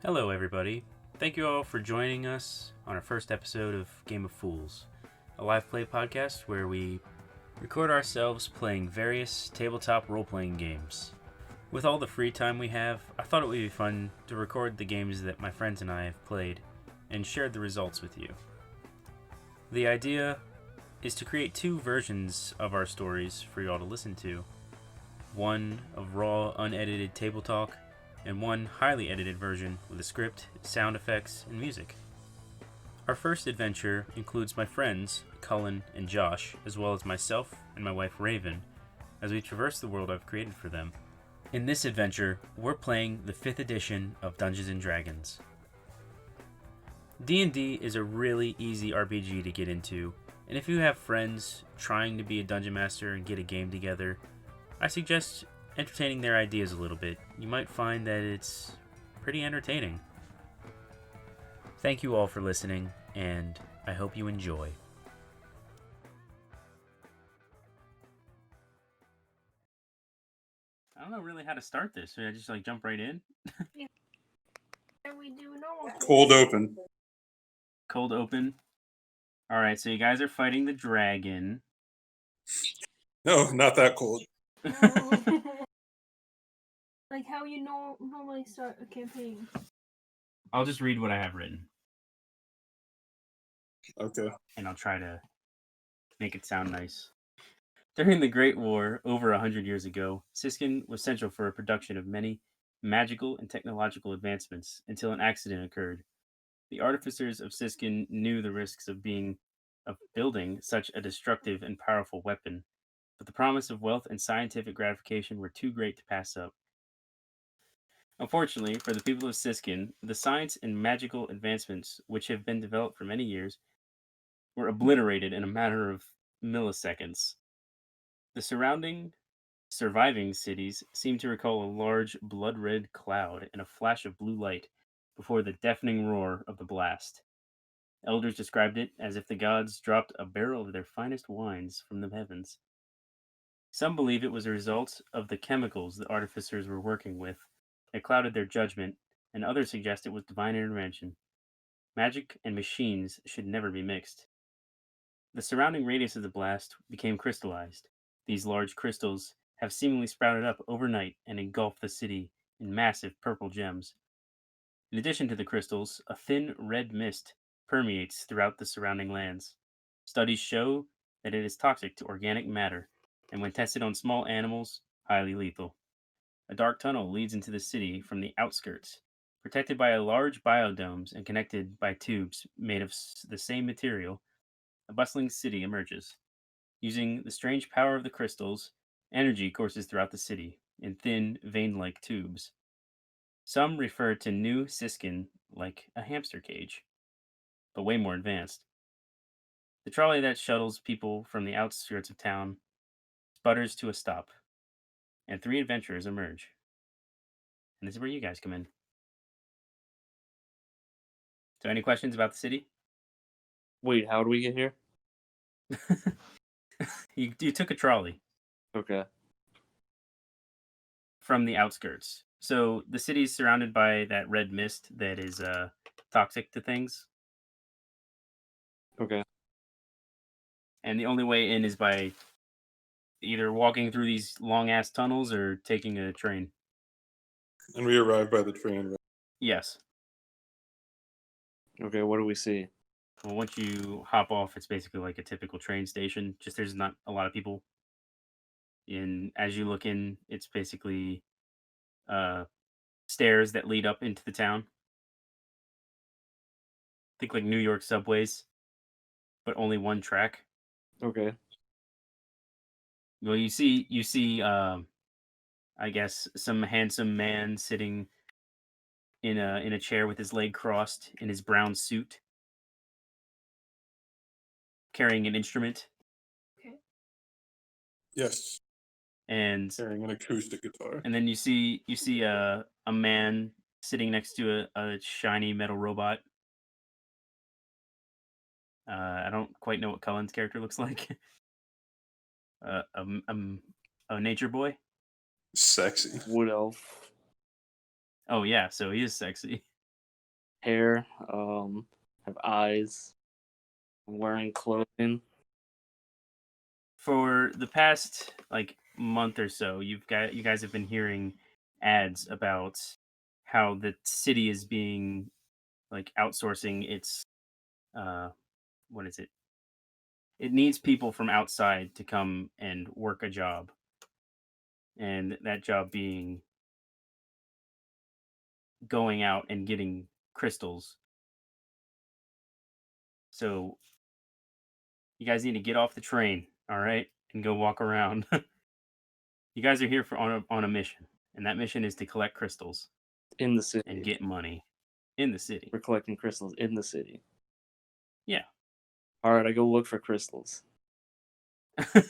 Hello, everybody. Thank you all for joining us on our first episode of Game of Fools, a live play podcast where we record ourselves playing various tabletop role playing games. With all the free time we have, I thought it would be fun to record the games that my friends and I have played and shared the results with you. The idea is to create two versions of our stories for you all to listen to, one of raw, unedited table talk, and one highly edited version with a script, sound effects, and music. Our first adventure includes my friends, Cullen and Josh, as well as myself and my wife Raven, as we traverse the world I've created for them. In this adventure, we're playing the 5th edition of Dungeons & Dragons. D&D is a really easy RPG to get into, and if you have friends trying to be a dungeon master and get a game together, I suggest entertaining their ideas a little bit. You might find that it's pretty entertaining. Thank you all for listening, and I hope you enjoy. I don't know really how to start this. Should I just jump right in? And we do normal. Cold open. Cold open. Alright, so you guys are fighting the dragon. No, not that cold. Like how you normally start a campaign. I'll just read what I have written, Okay. and I'll try to make it sound nice. During the Great War, over 100 years ago, Siskin was central for a production of many magical and technological advancements until an accident occurred. The artificers of Siskin knew the risks of building such a destructive and powerful weapon, but the promise of wealth and scientific gratification were too great to pass up. Unfortunately for the people of Siskin, the science and magical advancements which have been developed for many years were obliterated in a matter of milliseconds. The surviving cities seem to recall a large blood-red cloud and a flash of blue light before the deafening roar of the blast. Elders described it as if the gods dropped a barrel of their finest wines from the heavens. Some believe it was a result of the chemicals the artificers were working with that clouded their judgment, and others suggest it was divine intervention. Magic and machines should never be mixed. The surrounding radius of the blast became crystallized. These large crystals have seemingly sprouted up overnight and engulfed the city in massive purple gems. In addition to the crystals, a thin red mist permeates throughout the surrounding lands. Studies show that it is toxic to organic matter, and when tested on small animals, highly lethal. A dark tunnel leads into the city from the outskirts. Protected by large biodomes and connected by tubes made of the same material, a bustling city emerges. Using the strange power of the crystals, energy courses throughout the city in thin, vein like tubes. Some refer to New Siskin like a hamster cage, but way more advanced. The trolley that shuttles people from the outskirts of town sputters to a stop, and three adventurers emerge. And this is where you guys come in. So, any questions about the city? Wait, how do we get here? You took a trolley Okay. from the outskirts. So the city is surrounded by that red mist that is toxic to things, Okay. and the only way in is by either walking through these long ass tunnels or taking a train. And we arrived by the train. Yes. Okay, what do we see? Well, once you hop off, it's basically like a typical train station. Just there's not a lot of people. And as you look in, it's basically stairs that lead up into the town. Think like New York subways, but only one track. Okay. Well, you see, I guess some handsome man sitting in a chair with his leg crossed in his brown suit, carrying an instrument, Yes, and carrying an acoustic guitar. then you see a man sitting next to a shiny metal robot. I don't quite know what Cullen's character looks like. uh, um, um, a nature boy. Sexy. Wood elf. Oh yeah, so he is sexy. hair, have eyes. I'm wearing clothing. For the past like month or so, you guys have been hearing ads about how the city is being like outsourcing its uh what is it? It needs people from outside to come and work a job. And that job being going out and getting crystals. So you guys need to get off the train, all right, and go walk around. You guys are here for on a mission, and that mission is to collect crystals In the city. and get money in the city. We're collecting crystals in the city. Yeah. All right, I go look for crystals. All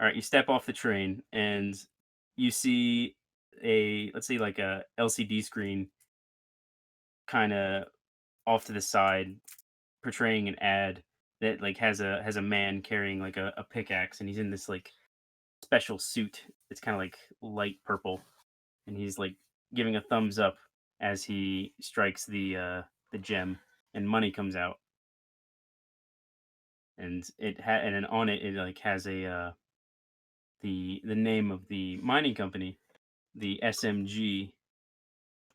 right, you step off the train and you see let's say like a LCD screen kind of off to the side portraying an ad that like has a man carrying like a pickaxe, and he's in this like special suit. It's kind of like light purple, and he's like giving a thumbs up as he strikes the gem, and money comes out. And and then on it like has a the name of the mining company, the SMG.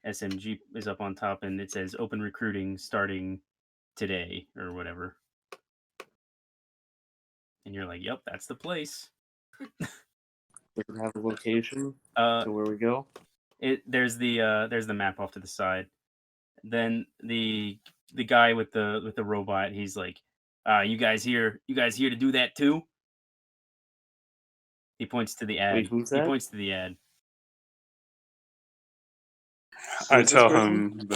SMG is up on top, and it says open recruiting starting today or whatever. And you're like, "Yep, that's the place." Does it have a location Uh, to where we go? there's the map off to the side. Then the guy with the robot, he's like, you guys here to do that too?" He points to the ad. Wait, who's He that? points to the ad. I Who's this tell person? him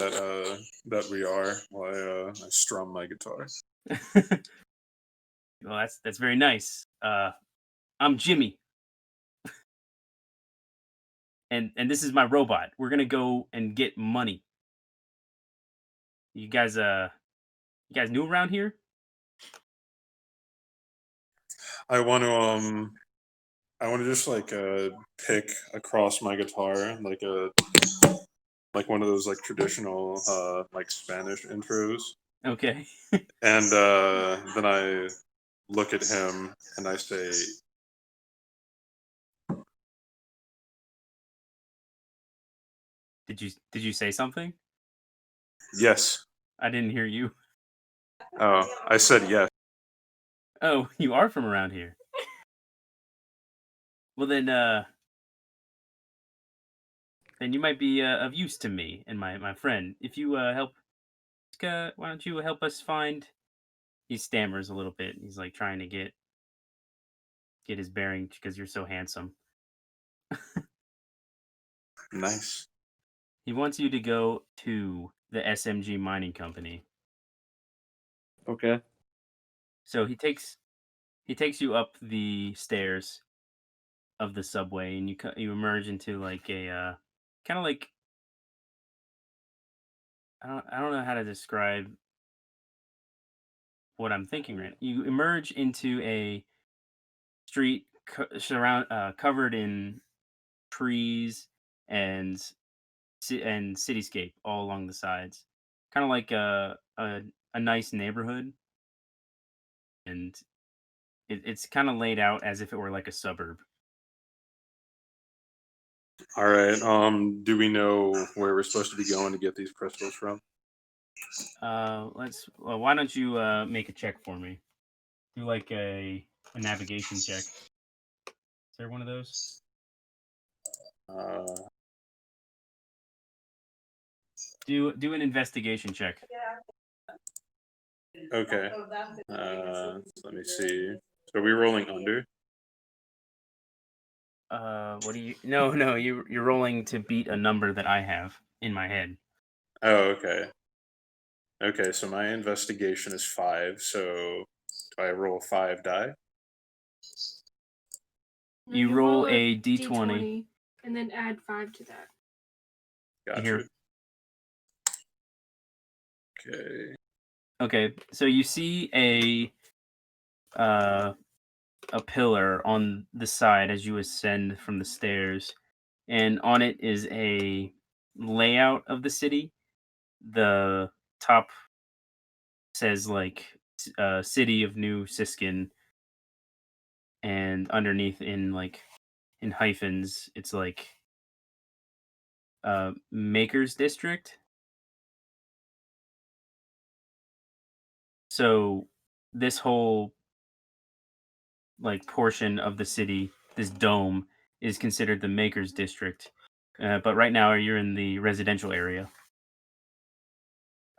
that we are while I strum my guitar. Well, that's very nice. I'm Jimmy. And this is my robot. We're gonna go and get money. You guys new around here? I want to just like pick across my guitar like one of those like traditional like Spanish intros, Okay. and then I look at him and I say, Did you say something? "Yes." I didn't hear you. Oh, I said yes. Oh, you are from around here. Well then you might be of use to me and my friend. If you help why don't you help us find. He stammers a little bit. He's like trying to get his bearing because you're so handsome. Nice. He wants you to go to the SMG mining company. Okay. So he takes you up the stairs of the subway, and you emerge into like a kind of like I don't know how to describe what I'm thinking right now. You emerge into a street covered in trees and and cityscape all along the sides, kind of like a nice neighborhood, and it's kind of laid out as if it were like a suburb. All right. Do we know where we're supposed to be going to get these crystals from? Why don't you make a check for me? Do like a navigation check. Is there one of those? Do an investigation check. Okay. Let me see. So are we rolling under? What do you? No, you're rolling to beat a number that I have in my head. Oh, okay. Okay, so my investigation is 5. So do I roll 5 die? No, You roll a D20. and then add 5 to that. Gotcha. Here. Okay. Okay, so you see a pillar on the side as you ascend from the stairs, and on it is a layout of the city the top says like city of New Siskin, and underneath in hyphens it's like Makers District. So this whole like portion of the city, this dome, is considered the Makers District. But right now you're in the residential area.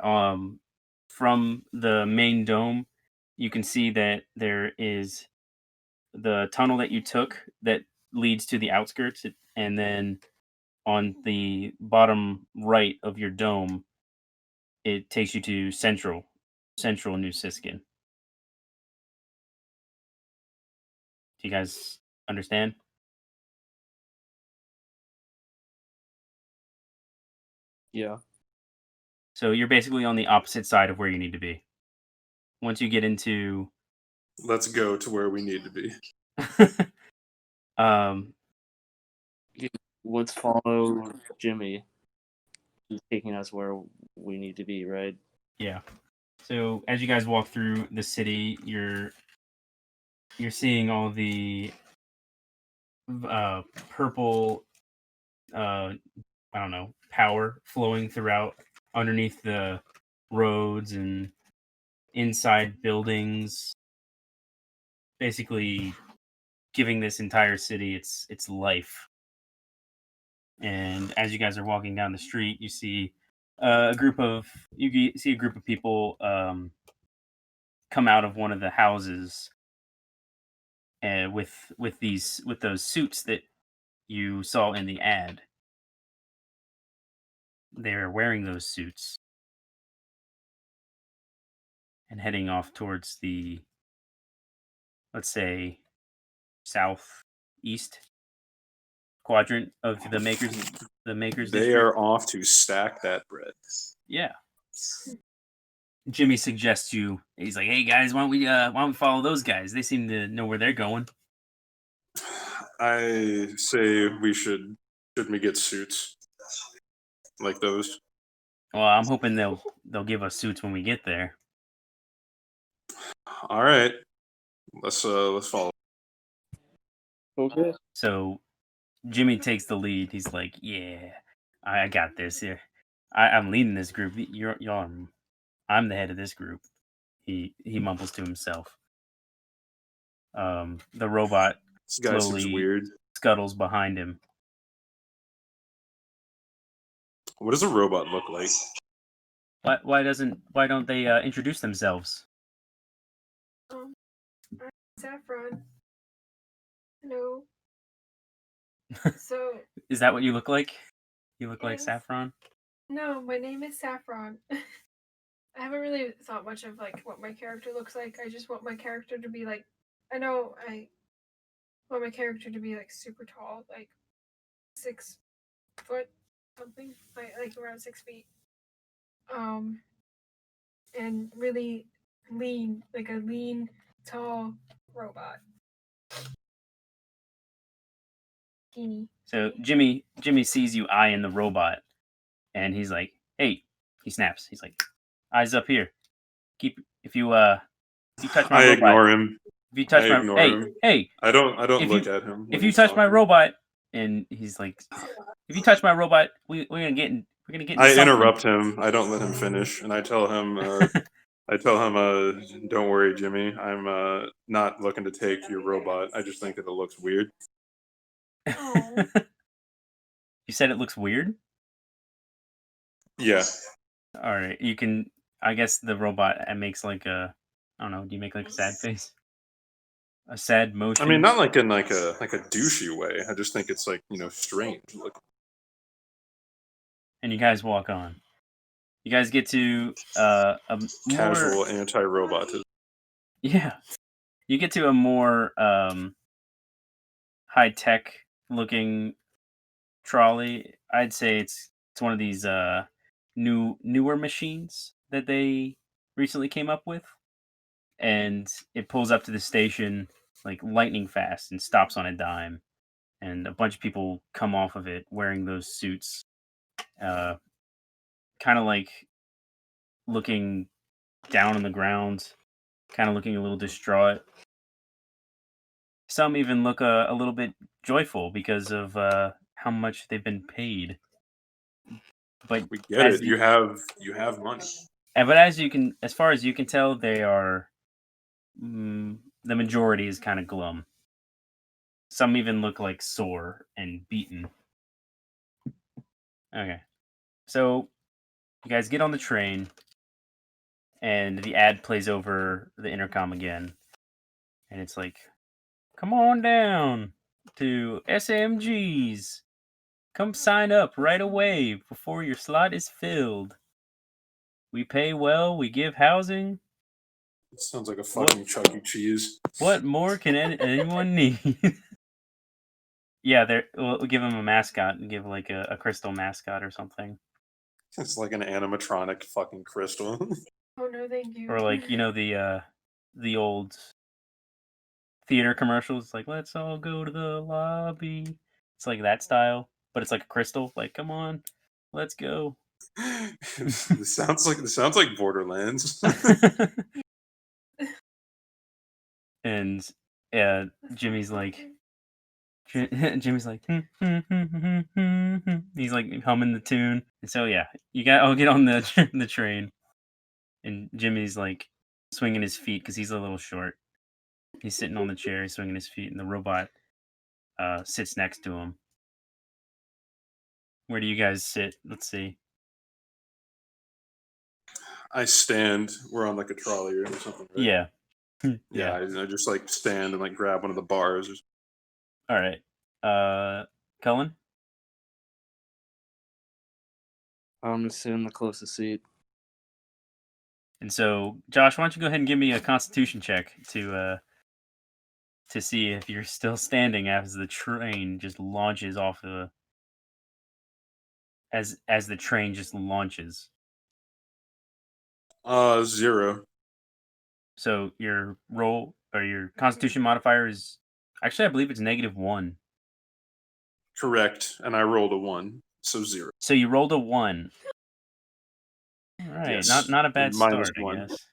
From the main dome, you can see that there is the tunnel that you took that leads to the outskirts, and then on the bottom right of your dome, it takes you to central New Siskin. Do you guys understand? Yeah. So you're basically on the opposite side of where you need to be. Once you get into Let's go to where we need to be. um Let's follow Jimmy. He's taking us where we need to be, right? yeah. So as you guys walk through the city, you're seeing all the purple I don't know, power flowing throughout underneath the roads and inside buildings, basically giving this entire city its life. And as you guys are walking down the street, you see a group of people come out of one of the houses, with those suits that you saw in the ad. They're wearing those suits and heading off towards the, let's say, southeast quadrant of the makers They district. are off to stack that bread. Yeah. Jimmy suggests he's like, hey guys, why don't we follow those guys? They seem to know where they're going. I say we should we get suits like those? Well, I'm hoping they'll give us suits when we get there. All right, let's follow. Okay. So Jimmy takes the lead. He's like, yeah, I got this here. I'm leading this group. I'm the head of this group. He mumbles to himself. The robot This guy seems slowly weird. scuttles behind him. What does a robot look like? Why don't they introduce themselves? I'm Saffron. Hello. So Is that what you look like? You look like Yes. Saffron? no, my name is Saffron. I haven't really thought much of like what my character looks like. I just want my character to be like I want my character to be like super tall, like 6 foot something, like around 6 feet. And really lean, like a lean, tall robot. Teeny. So Jimmy sees you eyeing the robot, and he's like, "Hey!" He snaps. He's like, "Eyes up here. If you touch my I robot, ignore him. if you touch I my ignore hey him. hey, I don't If look you- at him. when if you he's touch my talking. robot," and he's like, "If you touch my robot, we're gonna get into I something." interrupt him. I don't let him finish, and I tell him, don't worry, Jimmy. I'm not looking to take your robot. I just think that it looks weird. Oh. You said it looks weird. Yeah, All right, you can. I guess the robot makes like a. I don't know. Do you make like a sad face? A sad motion. I mean, not like in like a douchey way. I just think it's like strange. Look, And you guys walk on. You guys get to a more casual anti-robot. yeah. You get to a more high tech looking trolley. I'd say it's one of these newer machines that they recently came up with, and it pulls up to the station like lightning fast and stops on a dime, and a bunch of people come off of it wearing those suits, kind of like looking down on the ground, kind of looking a little distraught. Some even look a little bit joyful because of how much they've been paid. But We get as it. You have money. but as far as you can tell, they are the majority is kind of glum. Some even look like sore and beaten. Okay, so you guys get on the train, and the ad plays over the intercom again, and it's like, "Come on down to SMGs. Come sign up right away before your slot is filled. We pay well. We give housing. It sounds like a fucking Chuck E. Cheese. What more can anyone need?" Yeah, we'll give him a mascot and give like a crystal mascot or something, It's like an animatronic fucking crystal. Oh no, thank you. or like the old theater commercials, like "Let's all go to the lobby." It's like that style, but it's like a crystal. Like, come on, let's go. This sounds like Borderlands. And Jimmy's like, Jimmy's like, he's like humming the tune. And so yeah, I'll get on the the train, and Jimmy's like swinging his feet because he's a little short. He's sitting on the chair, he's swinging his feet, and the robot sits next to him. Where do you guys sit? Let's see. I stand. We're on like a trolley or something. Right? Yeah. Yeah. I just like stand and like grab one of the bars. All right. Cullen? I'm gonna sit in the closest seat. And so, Josh, why don't you go ahead and give me a Constitution check to see if you're still standing as the train just launches off the as the train just launches. 0. So your roll or your Constitution modifier is actually, I believe it's -1. Correct. And I rolled a 1, so 0. So you rolled a 1. All right, Yes. not a bad Minus start, I 1. guess.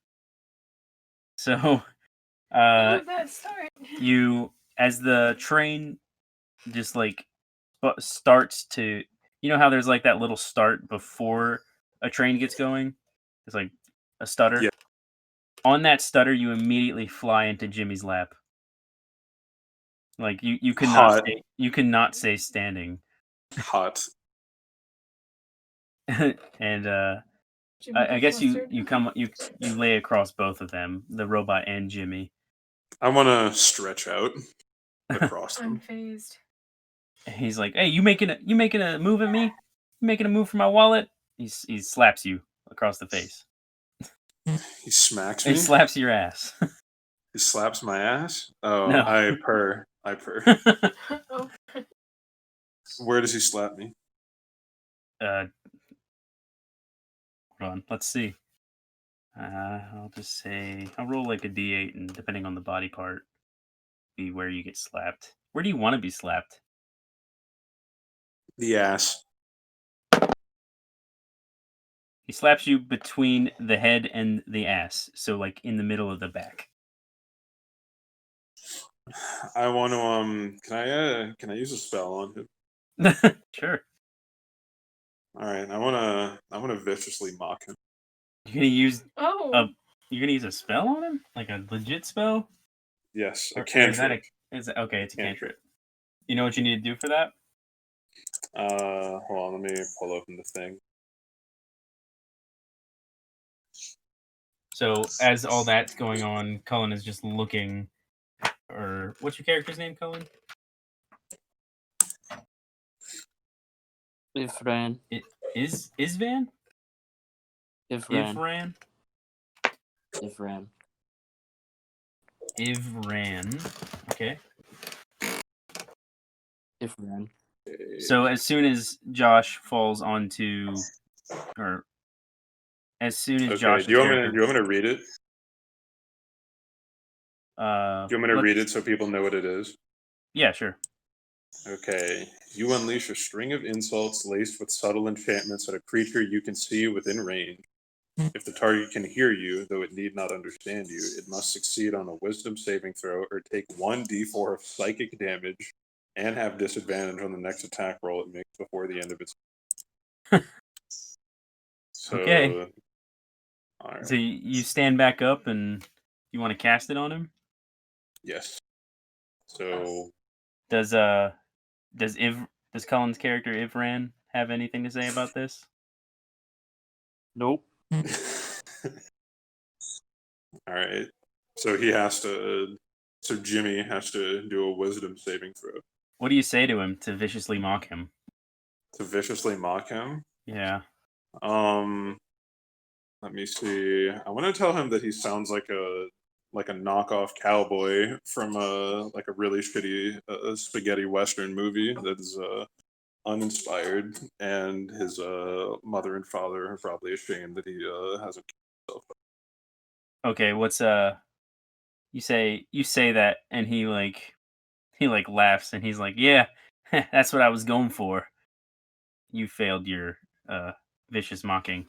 So, Not a bad start. you as the train just like starts to, you know how there's like that little start before a train gets going? It's like a stutter. Yeah. On that stutter, you immediately fly into Jimmy's lap. Like you could not Hot. you could not say standing. Hot. And Jimmy I gets guess you flustered. you lay across both of them, the robot and Jimmy. I want to stretch out across them. Unfazed. And he's like, "Hey, you making a move at me? You making a move for my wallet?" He slaps you across the face. He smacks He me. slaps your ass. He slaps my ass. Oh, No. I purr. Oh, Where does he slap me? Hold on, let's see. I'll just say I'll roll like a d8, and depending on the body part, be where you get slapped. Where do you want to be slapped? The ass. He slaps you between the head and the ass, so like in the middle of the back. I want to can I use a spell on him? Sure. All right, I want to viciously mock him. You're gonna use oh. you're gonna use a spell on him, like a legit spell. Yes, Or a cantrip. is that okay? It's a cantrip. You know what you need to do for that? Hold on, let me pull open the thing. So as all that's going on, Cullen is just looking. Or what's your character's name, Cullen? Ifran. Isvan? Ifran. Ivran. Ivran. Okay. Ifran. So as soon as Josh falls onto, or as soon as Okay, Josh, do you want me to read it? Do you want me to read it so people know what it is? Yeah, sure. Okay. You unleash a string of insults laced with subtle enchantments at a creature you can see within range. If the target can hear you, though it need not understand you, it must succeed on a wisdom saving throw or take 1d4 of psychic damage and have disadvantage on the next attack roll it makes before the end of its. So, Okay. all right. So you stand back up and you want to cast it on him? Yes. So, Does Cullen's character Ivran have anything to say about this? Nope. all right. So he has to. So Jimmy has to do a wisdom saving throw What do you say to him to viciously mock him? to viciously mock him. Yeah. Let me see. I want to tell him that he sounds like a knockoff cowboy from a really shitty spaghetti western movie that is uninspired, and his mother and father are probably ashamed that he hasn't killed himself. Okay, what's you say that and he laughs and he's like, "Yeah, that's what I was going for. You failed your vicious mocking.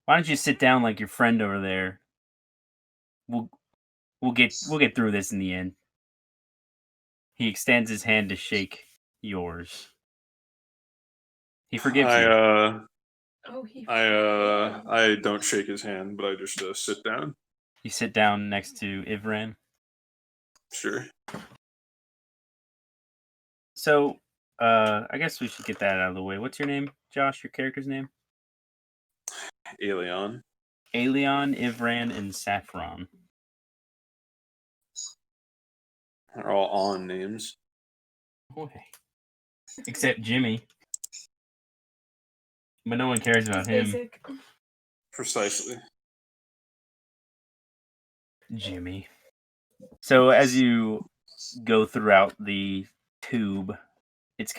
Why don't you sit down like your friend over there? We'll get through this in the end." He extends his hand to shake yours. He forgives you. Oh, he. I don't shake his hand, but I just sit down. You sit down next to Ivran. Sure. So, I guess we should get that out of the way. What's your name, Josh? Your character's name? Aelion. Aelion, Ivran, and Saffron. They're all on names. Except Jimmy. But no one cares about It's him. basic. Precisely. Jimmy. So as you go throughout the tube, it's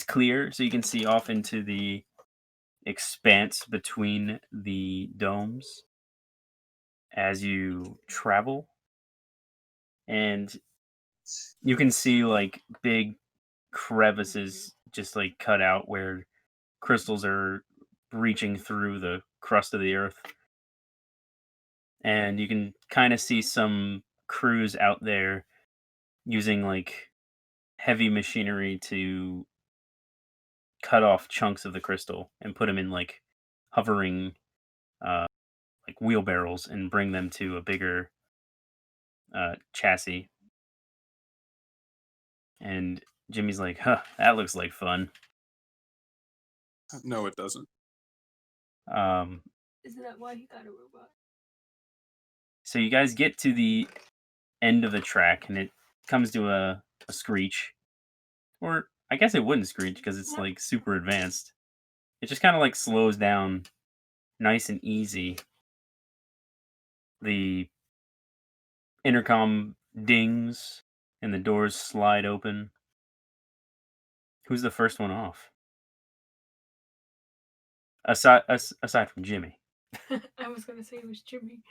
clear, so you can see off into the expanse between the domes as you travel. And you can see like big crevices just like cut out where crystals are breaching through the crust of the earth. And you can kind of see some crews out there using like heavy machinery to cut off chunks of the crystal and put them in like hovering like wheelbarrows and bring them to a bigger chassis. And Jimmy's like, "Huh, that looks like fun." No, it doesn't. Isn't that why he got a robot? So you guys get to the end of the track and it comes to a screech. Or I guess it wouldn't screech because it's like super advanced. It just kind of like slows down nice and easy. The intercom dings and the doors slide open. Who's the first one off? Aside from Jimmy. I was gonna say it was Jimmy.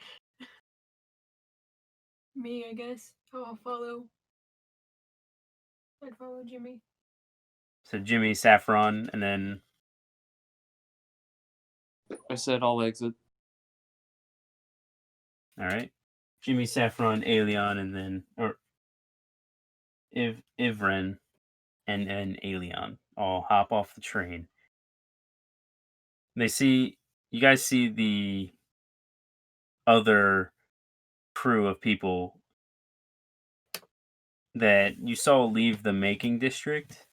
Me, I guess. Oh, I'll follow. I'd follow Jimmy. So Jimmy, Saffron, and then I said I'll exit. all right, Jimmy, Saffron, Aelion, and then Ivren, and Aelion all hop off the train. You guys see the other crew of people that you saw leave the making district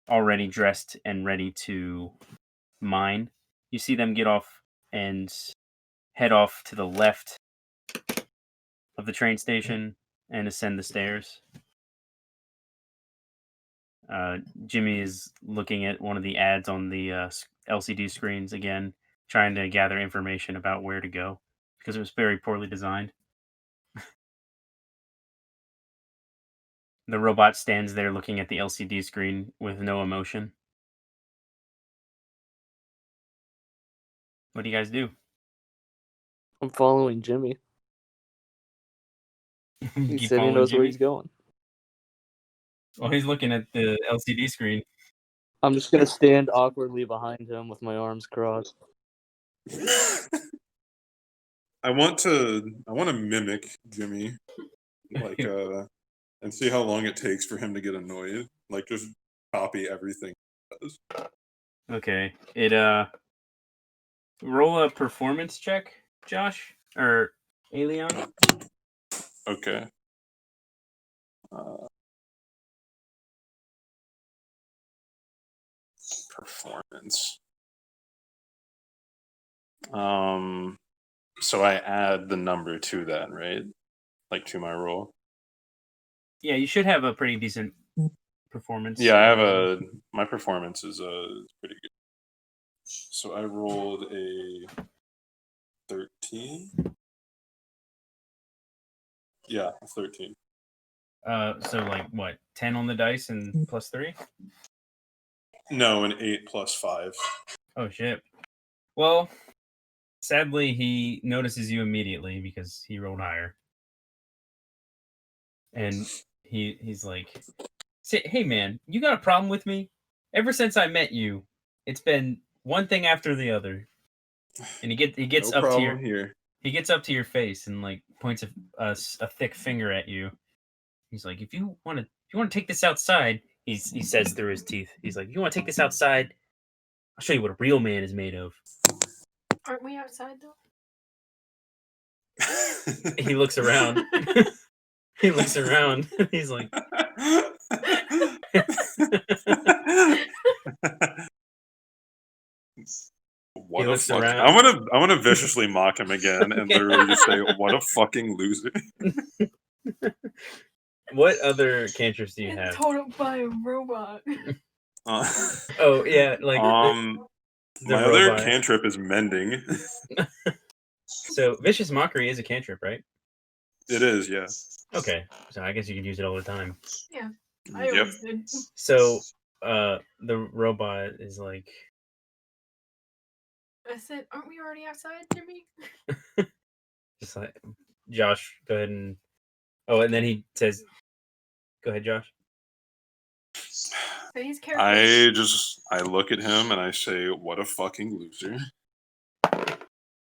already dressed and ready to mine. You see them get off and head off to the left of the train station and ascend the stairs. Jimmy is looking at one of the ads on the LCD screens again, trying to gather information about where to go because it was very poorly designed. The robot stands there looking at the LCD screen with no emotion. What do you guys do? I'm following Jimmy. He Keep said he following knows where Jimmy? he's going. Well, he's looking at the LCD screen. I'm just gonna stand awkwardly behind him with my arms crossed. I want to mimic Jimmy, like and see how long it takes for him to get annoyed. Like just copy everything he does. Okay. Roll a performance check, Josh or Aelion. Okay. Performance. So I add the number to that, right? Like to my roll. Yeah, you should have a pretty decent performance. Yeah, I have my performance is pretty good. So I rolled a 13. Yeah, 13. So like what? 10 on the dice and plus 3. No, an 8 plus 5. Oh shit. Well, sadly, he notices you immediately because he rolled higher, and he's like, "Hey man, you got a problem with me? Ever since I met you, it's been one thing after the other." And he gets No up to problem your here. he gets up to your face and like points a thick finger at you. He's like, "If you want to take this outside," he says through his teeth. He's like, "If you want to take this outside, I'll show you what a real man is made of." Aren't we outside though? He looks around. He looks around. He's like, what He a looks fuck! around. I wanna viciously mock him again and literally just say, "What a fucking loser!" "What other cantrips do you have?" Totaled by a robot. Oh yeah, like the my other robot. cantrip is mending. So vicious mockery is a cantrip, right? It is, yeah. Okay, so I guess you can use it all the time. I Yep. always did. So the robot is like, I said, aren't we already outside, Jimmy? just like, Josh, go ahead and and then he says, "Go ahead, Josh." But he's careful. I look at him and I say, "What a fucking loser!"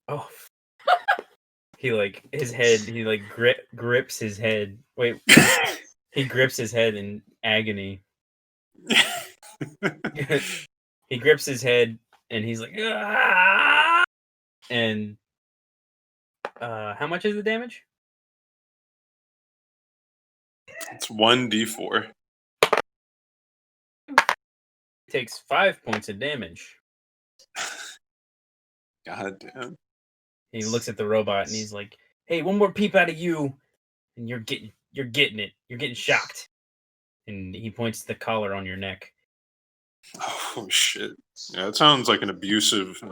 Oh. He like his head. He like grips his head. Wait, he grips his head in agony. He grips his head and he's like, "Ah!" And how much is the damage? It's 1d4. He takes 5 points of damage. God damn. He looks at the robot and he's like, "Hey, one more peep out of you, and you're getting it. You're getting shocked." And he points to the collar on your neck. Oh shit. Yeah, it sounds like an abusive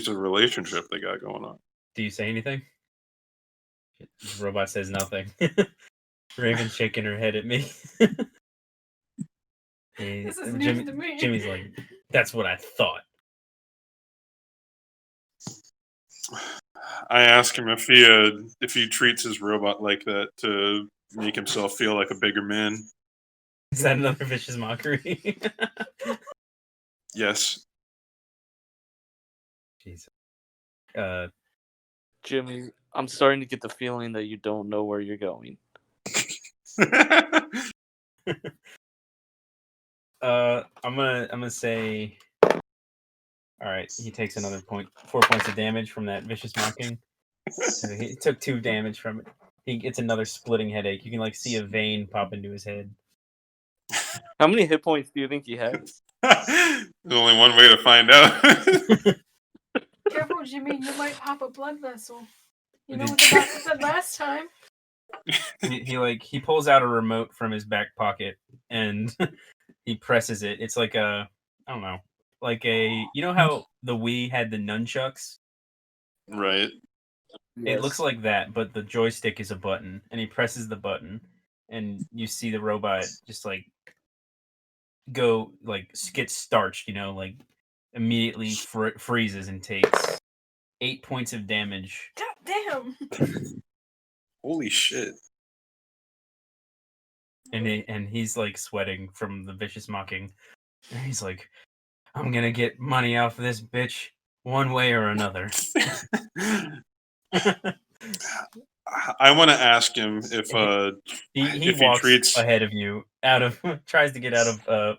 relationship they got going on. Do you say anything? The robot says nothing. Raven's shaking her head at me. This is news to me. Jimmy's like, "That's what I thought." I ask him if he treats his robot like that to make himself feel like a bigger man. Is that another vicious mockery? Yes. Jesus. Jimmy, I'm starting to get the feeling that you don't know where you're going. I'm gonna say. All right, he takes another 4 points of damage from that vicious mocking. So he took 2 damage from it. He gets another splitting headache. You can like see a vein pop into his head. How many hit points do you think he has? There's only one way to find out. Careful, Jimmy, you might pop a blood vessel. You know what the doctor said last time? He pulls out a remote from his back pocket and he presses it. It's like I don't know, like you know how the Wii had the nunchucks? Right. It looks like that, but the joystick is a button, and he presses the button, and you see the robot just like go like gets starched, like immediately freezes and takes 8 points of damage. God damn! Holy shit. and he's like sweating from the vicious mocking. And he's like, "I'm gonna get money off of this bitch one way or another." I want to ask him if he if he walks treats ahead of you, out of tries to get out of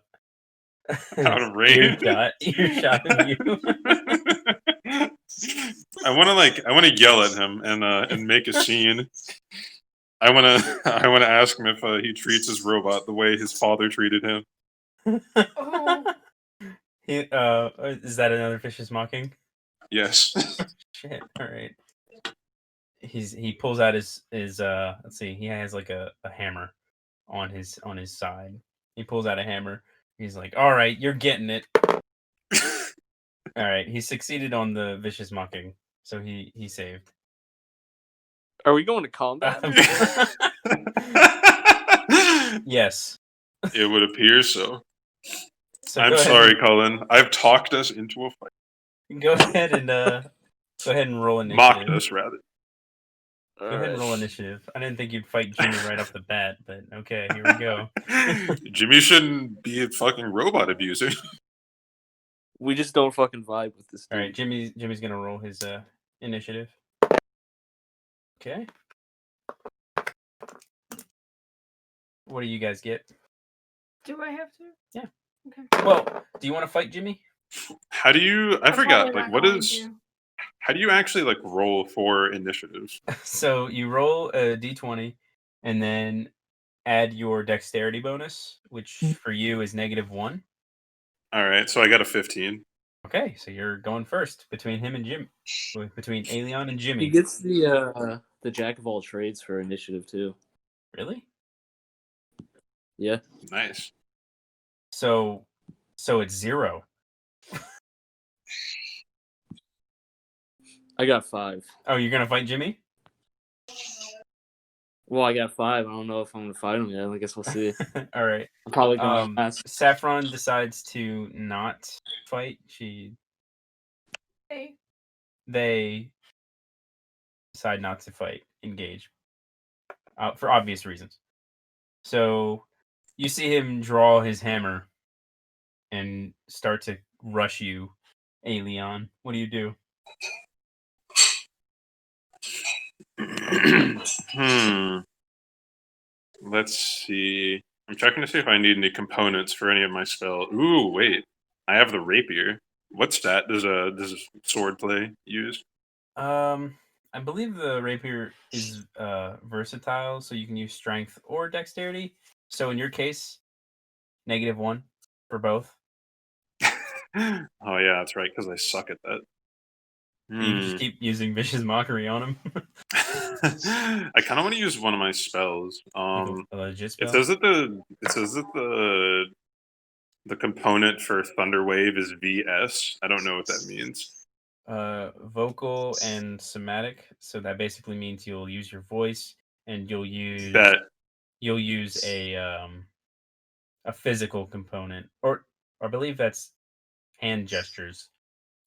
out of range. earshot of you. I want to yell at him and make a scene. I want to I want to ask him if he treats his robot the way his father treated him. Oh. Is that another vicious mocking? Yes. Shit. All right. He pulls out his let's see, he has like a hammer on his side. He pulls out a hammer. He's like, "All right, you're getting it." All right, he succeeded on the vicious mocking, so he saved. Are we going to combat? Yes. It would appear so. So I'm go ahead sorry, Cullen. I've talked us into a fight. Go ahead and roll initiative. Mocked us, rather. Go ahead and roll initiative. I didn't think you'd fight Jimmy right off the bat, but okay, here we go. Jimmy shouldn't be a fucking robot abuser. We just don't fucking vibe with this. All right, dude. Jimmy's gonna roll his initiative. Okay. What do you guys get? Do I have to? Yeah. Okay. Well, do you want to fight Jimmy? How do you? I I'm forgot. probably Like, not what going is? to. How do you actually like roll for initiatives? So you roll a d20, and then add your dexterity bonus, which for you is -1. All right, so I got a 15. Okay, so you're going first between him and Jim, between Aelion and Jimmy. He gets the jack of all trades for initiative too. Really? Yeah. Nice. So it's 0. I got 5. Oh, you're gonna fight Jimmy? Well, I got 5. I don't know if I'm gonna fight him yet. I guess we'll see. All right. I'm probably gonna pass. Saffron decides to not fight. Hey. They decide not to fight, engage, for obvious reasons. So you see him draw his hammer and start to rush you, Aelion. What do you do? Let's see. I'm checking to see if I need any components for any of my spells. Ooh, wait. I have the rapier. What stat does a swordplay use? I believe the rapier is versatile, so you can use strength or dexterity. So in your case, -1 for both. Oh yeah, that's right, because I suck at that. You can just keep using vicious mockery on him. I kind of want to use one of my spells. Like a legit spell? It says that the component for Thunder Wave is VS. I don't know what that means. Vocal and somatic. So that basically means you'll use your voice and you'll use a physical component, or I believe that's hand gestures.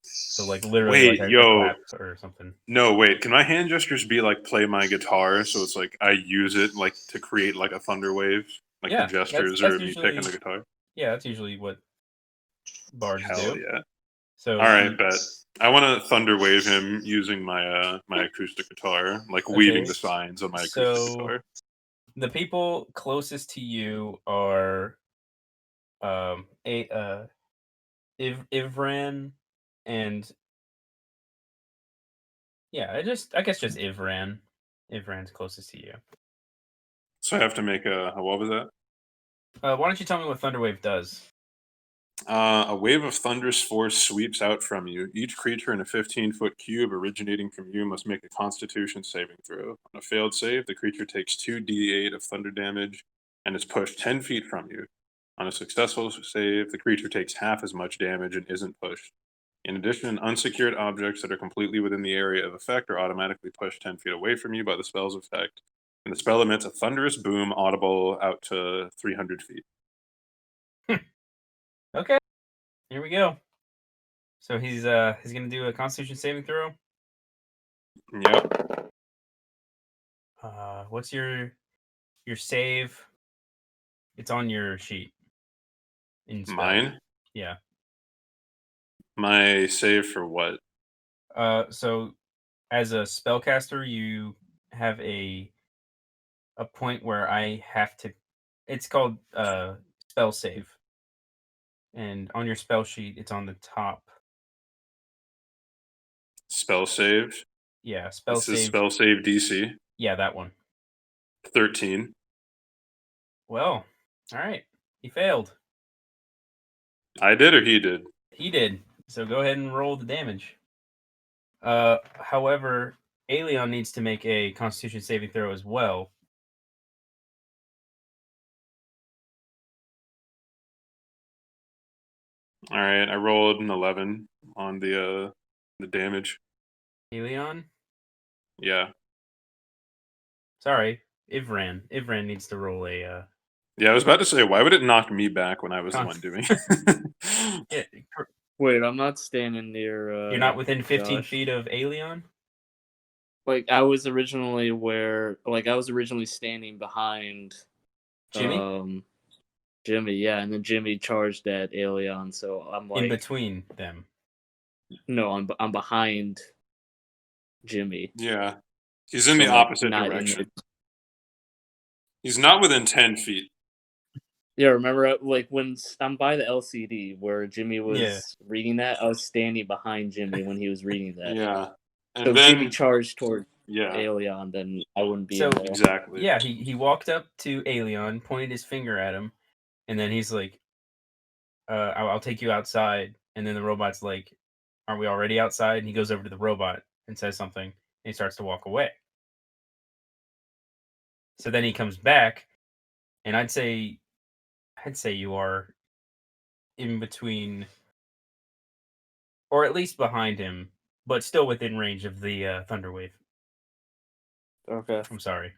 So like literally Wait, like a yo. clap or something. No, wait. Can my hand gestures be like play my guitar? So it's like I use it like to create like a thunder wave, like Yeah, the gestures that's or me picking the usually- guitar. Yeah, that's usually what bards Hell do. yeah! So All right, bet. I want to thunder wave him using my my acoustic guitar, like weaving the signs on my acoustic guitar. The people closest to you are Ivran and I guess just Ivran. Ivran's closest to you. So I have to make a what was that? Why don't you tell me what Thunderwave does? A wave of thunderous force sweeps out from you. Each creature in a 15-foot cube originating from you must make a Constitution saving throw. On a failed save, the creature takes 2d8 of thunder damage and is pushed 10 feet from you. On a successful save, the creature takes half as much damage and isn't pushed. In addition, unsecured objects that are completely within the area of effect are automatically pushed 10 feet away from you by the spell's effect. And the spell emits a thunderous boom audible out to 300 feet. Okay, here we go. So he's gonna do a Constitution saving throw. Yep. What's your save? It's on your sheet. In spell. Mine? Yeah. My save for what? So as a spellcaster, you have a point where I have to. It's called spell save, and on your spell sheet, it's on the top. Spell save. Yeah, spell This is save. spell save DC. Yeah, that one. 13. Well, all right. He failed. I did or he did? He did. So go ahead and roll the damage. However, Aelion needs to make a Constitution saving throw as well. All right, I rolled an 11 on the damage. Aelion? Yeah. Sorry, Ivran. Ivran needs to roll a. Yeah, I was about to say, why would it knock me back when I was the one doing it? Yeah, Wait, I'm not standing near. you're not within 15 Josh. feet of Aelion? Like I was originally standing behind Jimmy? Jimmy, yeah, and then Jimmy charged at Aelion, so I'm like In between them. no, I'm behind Jimmy. Yeah. He's in So the I'm, like, opposite not in direction. He's not within 10 feet. Yeah, remember like when I'm by the LCD where Jimmy was Yeah. reading that, I was standing behind Jimmy when he was reading that. Yeah. And So then, Jimmy charged toward yeah, Aelion, then I wouldn't be So- in there. exactly. Yeah, he walked up to Aelion, pointed his finger at him, and then he's like, I'll take you outside. And then the robot's like, aren't we already outside? And he goes over to the robot and says something, and he starts to walk away. So then he comes back, and I'd say you are in between, or at least behind him, but still within range of the Thunderwave. Okay. I'm sorry.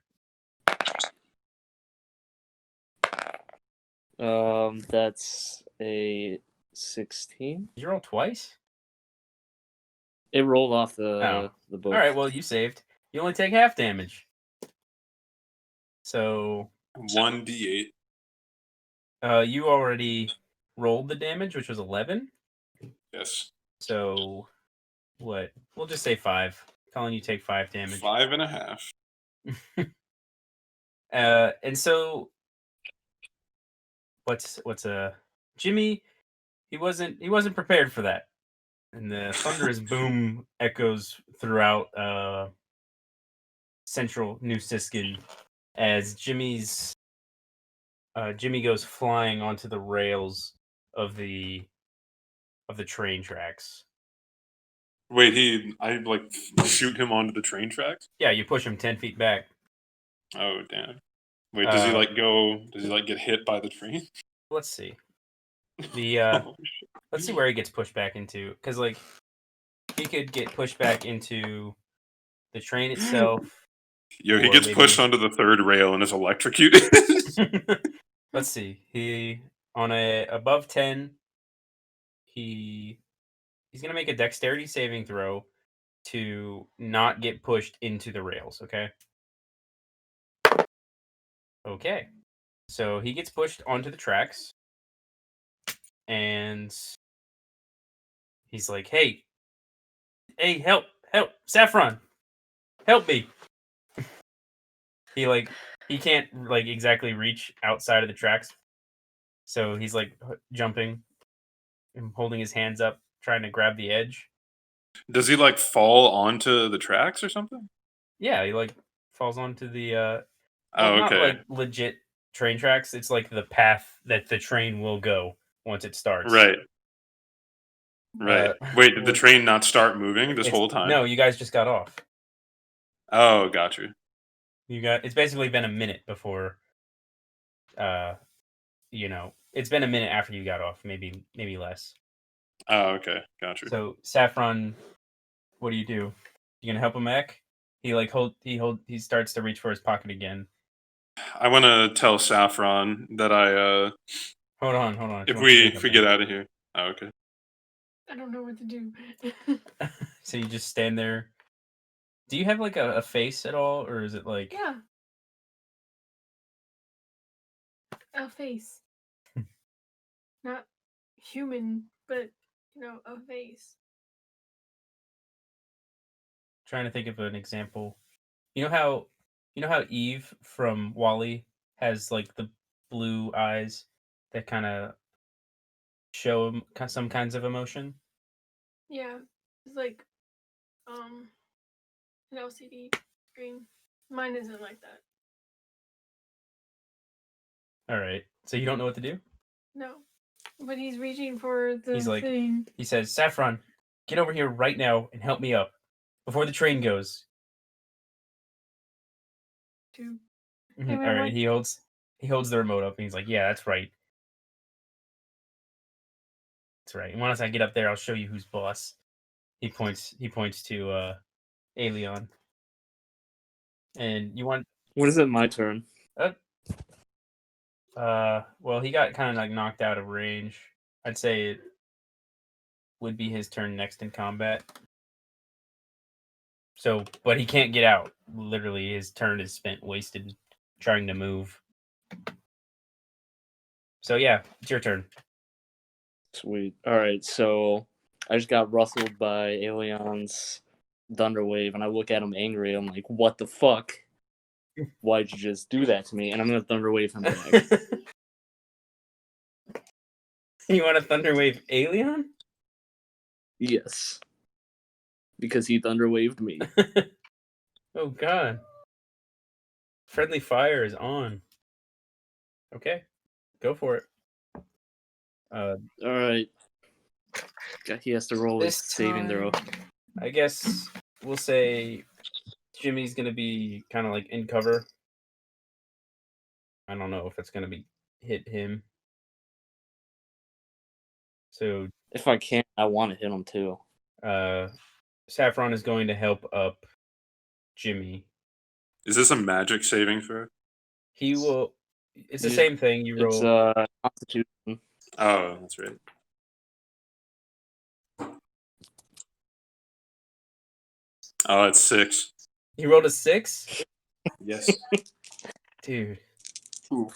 That's a 16. Did you roll twice? It rolled off the Oh. book. All right, well, you saved. You only take half damage. So 1d8. you already rolled the damage, which was 11. Yes. So what? We'll just say 5. Colin, you take 5 damage. 5.5. And so what's Jimmy? He wasn't prepared for that, and the thunderous boom echoes throughout central New Siskin as Jimmy goes flying onto the rails of the train tracks. Wait, I like shoot him onto the train tracks? Yeah, you push him 10 feet back. Oh, damn. Wait, does he get hit by the train? Let's see. The Oh, let's see where he gets pushed back into, because like he could get pushed back into the train itself. Yo, he Or gets maybe- pushed onto the third rail and is electrocuted. Let's see. He on a above 10. He's gonna make a dexterity saving throw to not get pushed into the rails. Okay. Okay. So he gets pushed onto the tracks, and he's like, "Hey, help, Saffron, help me!" He can't like exactly reach outside of the tracks, so he's like jumping and holding his hands up, trying to grab the edge. Does he like fall onto the tracks or something? Yeah, he like falls onto the Oh, not okay. like legit train tracks. It's like the path that the train will go once it starts. Right. Right. Wait, did the well, train not start moving this It's- whole time? No, you guys just got off. Oh, got you. It's basically been a minute before it's been a minute after you got off, maybe less. Oh, okay, got you. So Saffron, what do? You gonna help him, Ek? He starts to reach for his pocket again. I want to tell Saffron that Hold on. if we get out of here. Oh, okay. I don't know what to do. So you just stand there. Do you have like a face at all, or is it like? Yeah. a face. Not human, but a face. Trying to think of an example. You know how Eve from Wall-E has like the blue eyes that kind of show some kinds of emotion. Yeah, it's like an LCD screen. Mine isn't like that. All right. So you don't know what to do? No, but he's reaching for the He's like- thing. He says, "Saffron, get over here right now and help me up before the train goes." To All Hey, wait, right. what? He holds the remote up and he's like, "Yeah, that's right. That's right. And once I get up there, I'll show you who's boss." He points to Aelion. And you want When is it my turn? well, he got kind of like knocked out of range. I'd say it would be his turn next in combat. So, but he can't get out. Literally, his turn is spent wasted trying to move. So yeah, it's your turn. Sweet. All right, so I just got rustled by Aelion's Thunder Wave, and I look at him angry. I'm like, "What the fuck? Why'd you just do that to me?" And I'm gonna Thunder Wave him back. You want to Thunder Wave Aelion? Yes, because he Thunder Waved me. Oh god. Friendly fire is on. Okay. Go for it. All right. He has to roll his This saving throw. time, I guess we'll say Jimmy's gonna be kind of like in cover. I don't know if it's gonna be hit him. So If I can, I want to hit him too. Saffron is going to help up Jimmy. Is this a magic saving throw? He will. It's the You- same thing. You It's roll. Constitution. Oh, that's right. Oh, it's 6. He rolled a 6, Yes. dude. Oof.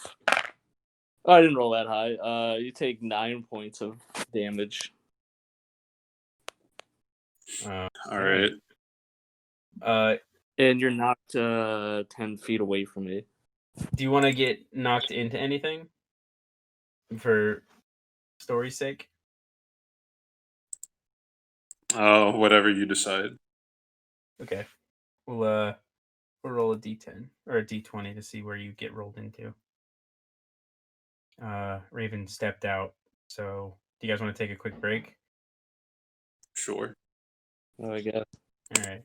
Oh, I didn't roll that high. You take 9 points of damage. Uh, All right. And you're knocked 10 feet away from me. Do you want to get knocked into anything for story's sake? Oh, whatever you decide. Okay. We'll roll a d10 or a d20 to see where you get rolled into. Raven stepped out. So, do you guys want to take a quick break? Sure. Oh, I guess. All right.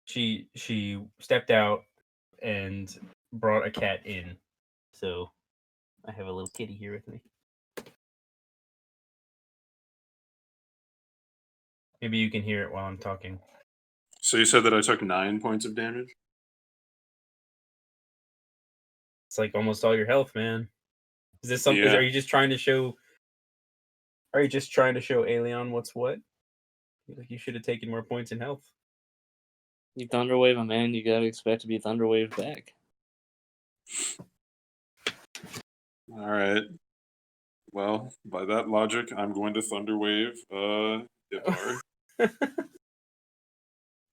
She stepped out and brought a cat in. So, I have a little kitty here with me. Maybe you can hear it while I'm talking. So you said that I took 9 points of damage? It's like almost all your health, man. Is this something? Yeah. Are you just trying to show? Are you just trying to show Aelion what's what? Like you should have taken more points in health. You Thunder Wave a man, you gotta expect to be Thunder Waved back. All right. Well, by that logic, I'm going to Thunder Wave Ivar.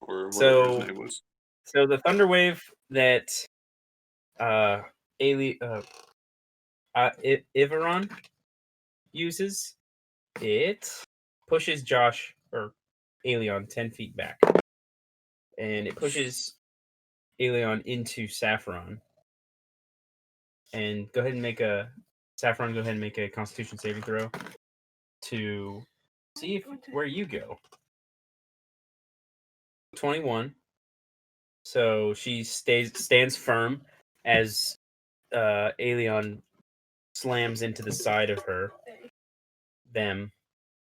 Or whatever So- his name was. So the thunder wave that Ivaron uses, it pushes Josh or Aelion 10 feet back, and it pushes Aelion into Saffron. And go ahead and make a Saffron. Go ahead and make a Constitution saving throw to see if where you go. 21. So she stands firm as Aelion slams into the side of her. Them.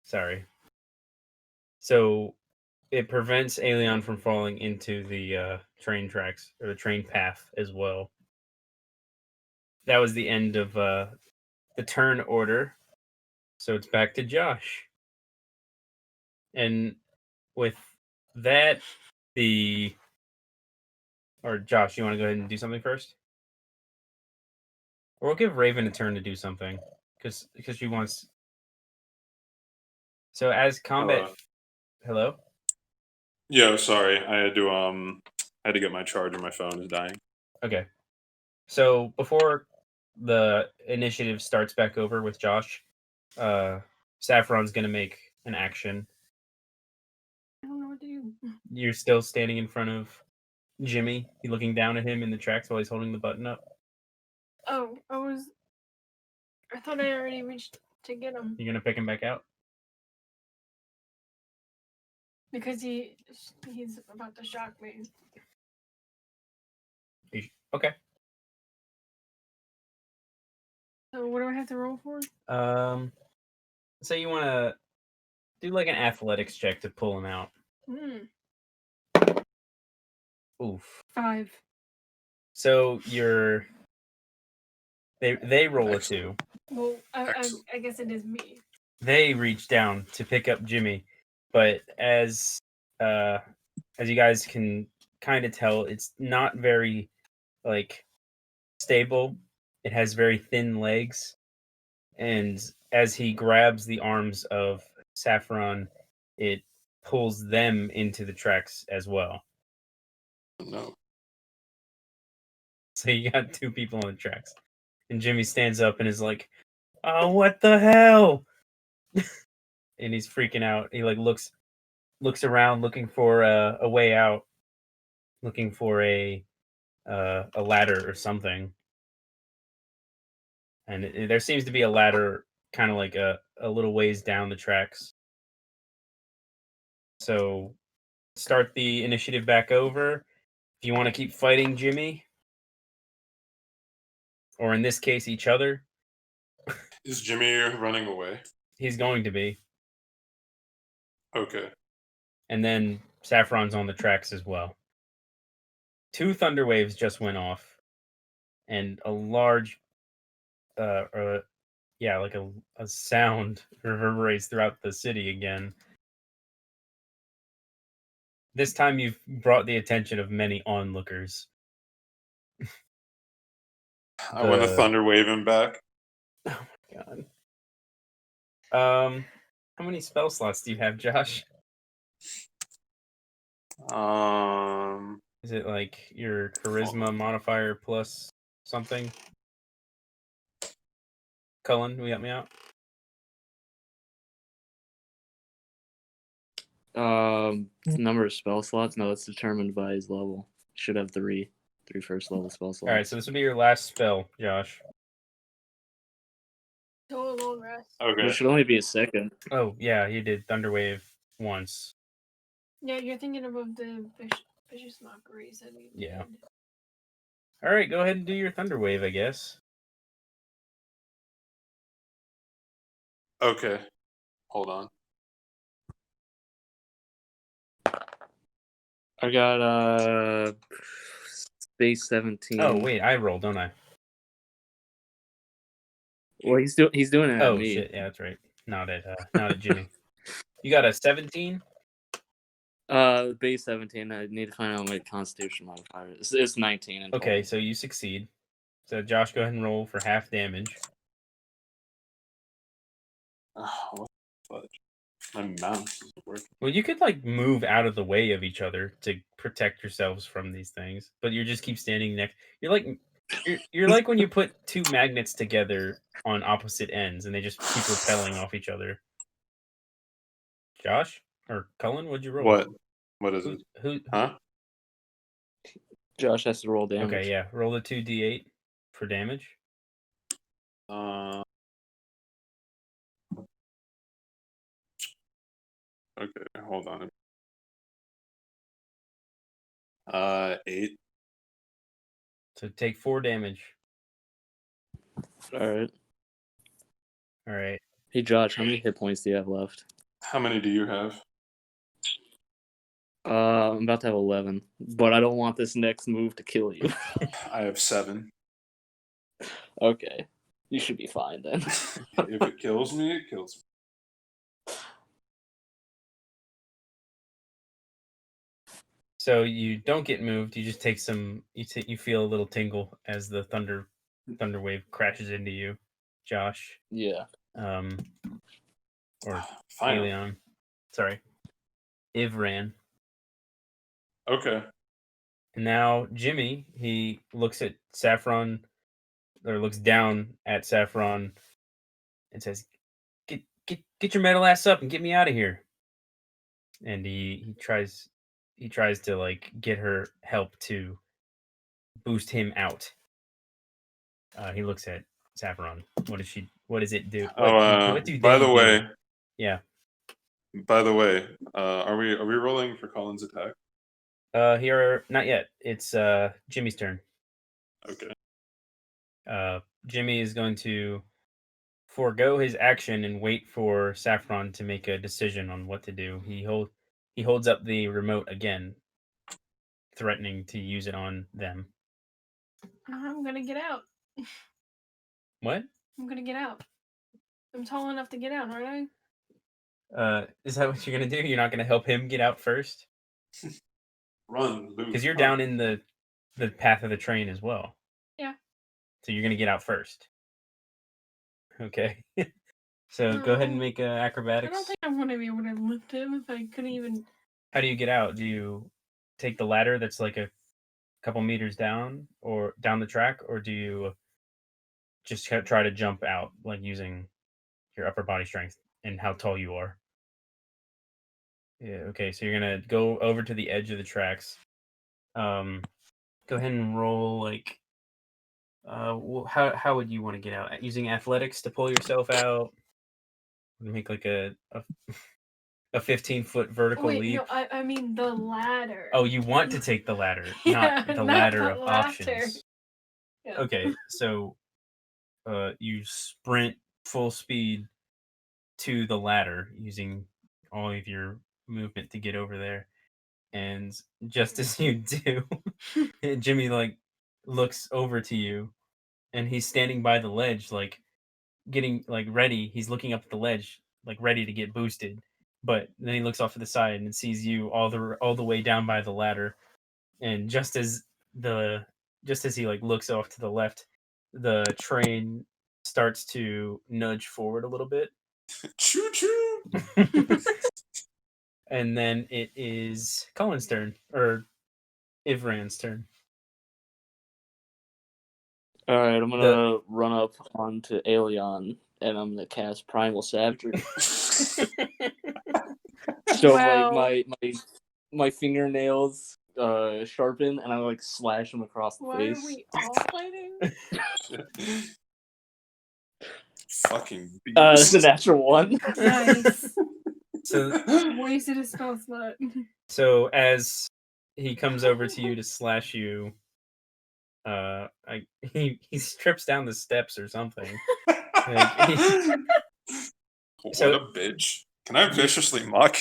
Sorry. So it prevents Aelion from falling into the train tracks or the train path as well. That was the end of the turn order. So it's back to Josh. And with that, the Or Josh, you want to go ahead and do something first? Or we'll give Raven a turn to do something because she wants. So as combat, hello. Yeah, sorry. I had to get my charger. My phone is dying. Okay. So before the initiative starts back over with Josh, Saffron's gonna make an action. I don't know what to do. You're still standing in front of Jimmy. You're looking down at him in the tracks while he's holding the button up. Oh, I thought I already reached to get him You're gonna pick him back out. because he's about to shock me. Okay. So what do I have to roll for? So you want to do like an athletics check to pull him out. Oof. 5. So they roll Excellent. a 2. Well, Excellent. I guess it is me. They reach down to pick up Jimmy, but as you guys can kind of tell, it's not very like stable. It has very thin legs, and as he grabs the arms of Saffron, it pulls them into the tracks as well. No. So you got 2 people on the tracks, and Jimmy stands up and is like, "Oh, what the hell!" And he's freaking out. He like looks around, looking for a way out, looking for a ladder or something. And there seems to be a ladder, kind of like a little ways down the tracks. So start the initiative back over. If you want to keep fighting Jimmy, or in this case, each other, Is Jimmy running away? he's going to be. Okay. And then Saffron's on the tracks as well. 2 thunder waves just went off, and a large, like a sound reverberates throughout the city again. This time you've brought the attention of many onlookers. I want to thunder wave him back. Oh my god. How many spell slots do you have, Josh? Is it like your charisma modifier plus something? Cullen, will you help me out? Number of spell slots? No, it's determined by his level. Should have 3 first level spell slots. Alright, so this will be your last spell, Josh. So a long rest. Okay. It should only be a second. Oh, yeah, you did Thunder Wave once. Yeah, you're thinking about the vicious mockeries that we Yeah. did. Alright, go ahead and do your Thunder Wave, I guess. Okay. Hold on. I got space 17. Oh, wait, I rolled, don't I? Well, he's doing it at Oh, me. shit, yeah, that's right. Not at Jimmy. You got a 17? Base 17. I need to find out my Constitution modifier. It's 19. In Okay, total. so you succeed. So Josh, go ahead and roll for half damage. Oh, what the fudge? My mouse isn't working. Well, you could like move out of the way of each other to protect yourselves from these things, but you just keep standing next. You're like when you put 2 magnets together on opposite ends and they just keep repelling off each other. Josh or Cullen, what'd you roll? What is it? Who? Huh? Josh has to roll damage. Okay, yeah. Roll a 2d8 for damage. Okay, hold on. 8. So take 4 damage. All right. All right. Hey, Josh, how many hit points do you have left? How many do you have? I'm about to have 11, but I don't want this next move to kill you. I have 7. Okay. You should be fine then. If it kills me, it kills me. So you don't get moved. You just take some. You feel a little tingle as the thunder wave crashes into you, Josh. Yeah. Or Finally. Leon. Sorry, Ivran. Okay. And now Jimmy, he looks at Saffron, or looks down at Saffron, and says, "Get your metal ass up and get me out of here." And he tries to like get her help to boost him out. He looks at Saffron. What does it do? What do by they the do? way, Yeah. are we rolling for Colin's attack? Here, not yet. It's Jimmy's turn. Okay. Jimmy is going to forego his action and wait for Saffron to make a decision on what to do. He holds up the remote again, threatening to use it on them. I'm gonna get out. What? I'm gonna get out. I'm tall enough to get out, aren't I? Is that what you're gonna do? You're not gonna help him get out first? Run, Luke. Because you're down in the path of the train as well. Yeah. So you're gonna get out first. Okay. So go ahead and No. make I acrobatics. don't think I'm gonna be able to lift him if I couldn't even. How do you get out? Do you take the ladder that's like a couple meters down or down the track, or do you just try to jump out, like using your upper body strength and how tall you are? Yeah. Okay. So you're gonna go over to the edge of the tracks. Go ahead and roll like. How would you want to get out? Using athletics to pull yourself out? Make like a 15-foot vertical Wait, leap. no, I mean the ladder. Oh, you want to take the ladder, Yeah, not the not ladder the of ladder. options. Yeah. Okay, so you sprint full speed to the ladder using all of your movement to get over there. And just as you do, Jimmy like looks over to you and he's standing by the ledge, like getting like ready. He's looking up at the ledge, like ready to get boosted. But then he looks off to the side and sees you all the way down by the ladder. And just as he like looks off to the left, the train starts to nudge forward a little bit. Choo choo. And then it is Colin's turn, or Ivran's turn. All right, I'm gonna run up onto Aelion and I'm gonna cast Primal Savagery. So Wow. like my fingernails sharpen and I like slash him across the Why face. are we all fighting? Fucking beast. It's a natural one. Nice. So Wasted a spell slot. So as he comes over to you to slash you, he strips down the steps or something. What So- a bitch. Can I viciously mock?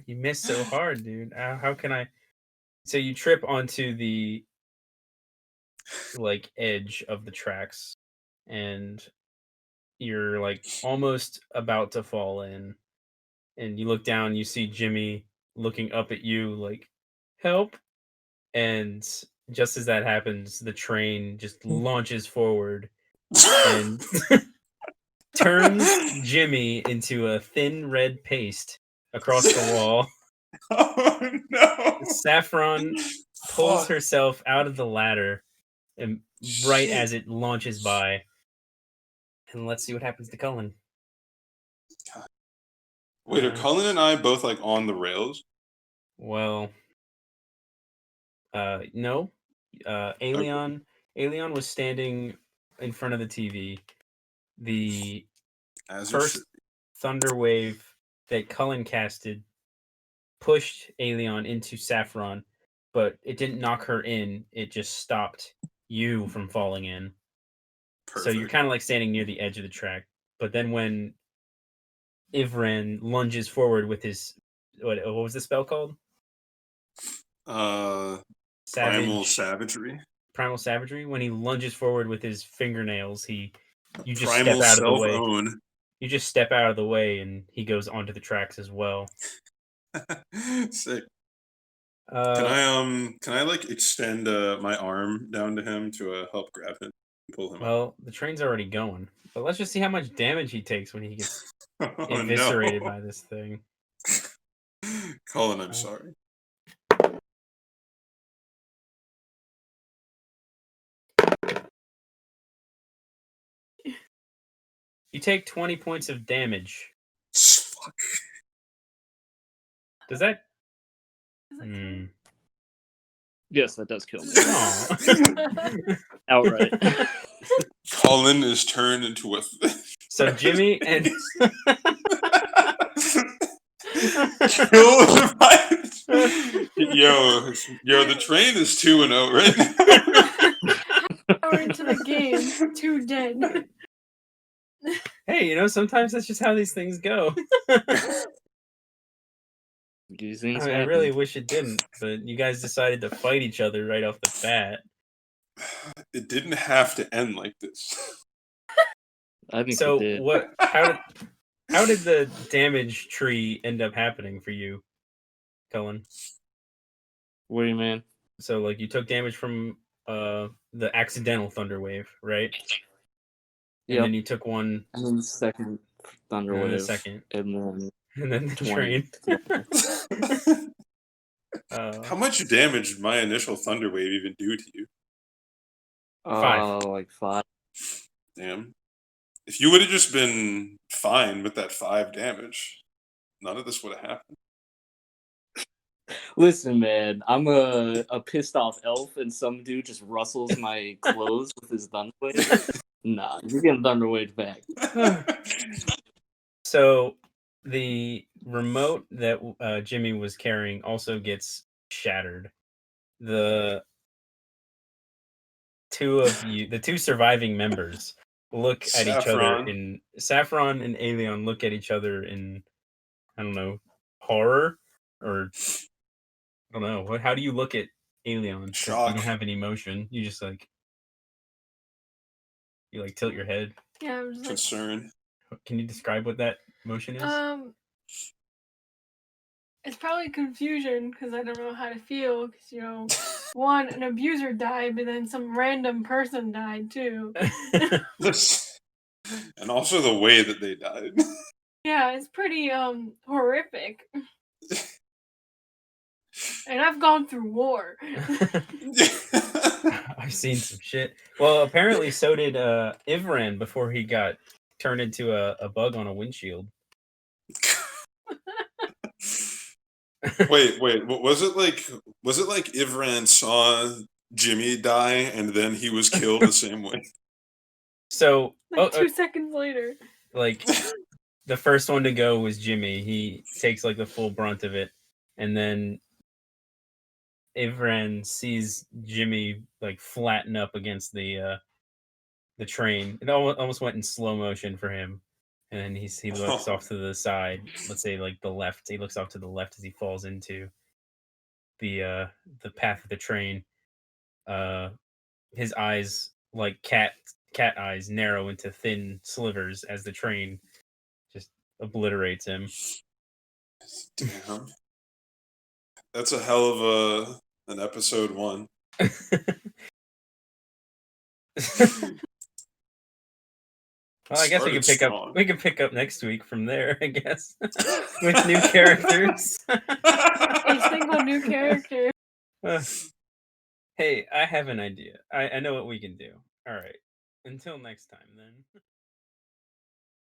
You missed so hard, dude. How can I? So you trip onto the like edge of the tracks, and you're like almost about to fall in, and you look down. You see Jimmy looking up at you, like help. And just as that happens, the train just launches forward and turns Jimmy into a thin red paste across the wall. Oh no. Saffron pulls Fuck. herself out of the ladder and right Shit. as it launches by. And let's see what happens to Cullen. Wait, are Cullen and I both like on the rails? Well, no. Aelion was standing in front of the TV. The As it first should. thunder wave that Cullen casted pushed Aelion into Saffron, but it didn't knock her in. It just stopped you from falling in. So you're Perfect. kind of like standing near the edge of the track. But then when Ivran lunges forward with his what was the spell called? Primal savagery. Primal savagery. When he lunges forward with his fingernails, you just Primal step out of the way. self-own. You just step out of the way, and he goes onto the tracks as well. Sick. Uh, Can I like extend my arm down to him to help grab him and pull him up? well, the train's already going, but let's just see how much damage he takes when he gets Oh eviscerated no, by this thing. Colin, I'm Uh, sorry. You take 20 points of damage. Fuck. Does that? Is that cool? Yes, that does kill me. Oh. Outright. Colin is turned into a. So Jimmy and Kill the fight. Yo, the train is 2-0 right now. We're into the game. 2 dead. hey, sometimes that's just how these things go. These things I happen. really wish it didn't, but you guys decided to fight each other right off the bat. It didn't have to end like this. I think So it did. what? How did the damage tree end up happening for you, Cullen? What do you mean? So like you took damage from the accidental thunder wave, right? And Yep. then you took one, And then the second thunder and then wave. the second, And then and then the 20. train. How much damage did my initial thunder wave even do to you? 5. Like 5. Damn. If you would have just been fine with that 5 damage, none of this would have happened. Listen, man, I'm a pissed off elf, and some dude just rustles my clothes with his thunder wave. Nah, you're getting thunder wave back. So the remote that Jimmy was carrying also gets shattered. The two surviving members look at each other in Saffron and Aelion look at each other in, I don't know, horror, or I don't know. How do you look at Aelion? 'Cause you Shock. don't have any emotion. You just you tilt your head. Yeah, I'm just like, Concern. Can you describe what that motion is? it's probably confusion because I don't know how to feel. Because one, an abuser died, but then some random person died too. And also the way that they died. Yeah, it's pretty horrific. And I've gone through war. I've seen some shit. Well, apparently so did Ivran before he got turned into a bug on a windshield. Wait, was it like Ivran saw Jimmy die and then he was killed the same way? So Like 2 seconds later. like the first one to go was Jimmy. He takes like the full brunt of it, and then Ivran sees Jimmy like flatten up against the train. It almost went in slow motion for him, and then he looks off to the side. Let's say like the left. He looks off to the left as he falls into the path of the train. His eyes, like cat eyes, narrow into thin slivers as the train just obliterates him. Damn. That's a hell of an episode 1. Well, I guess we Started can strong. pick up next week from there, I guess. With new characters. A single new character. Hey, I have an idea. I know what we can do. All right. Until next time, then.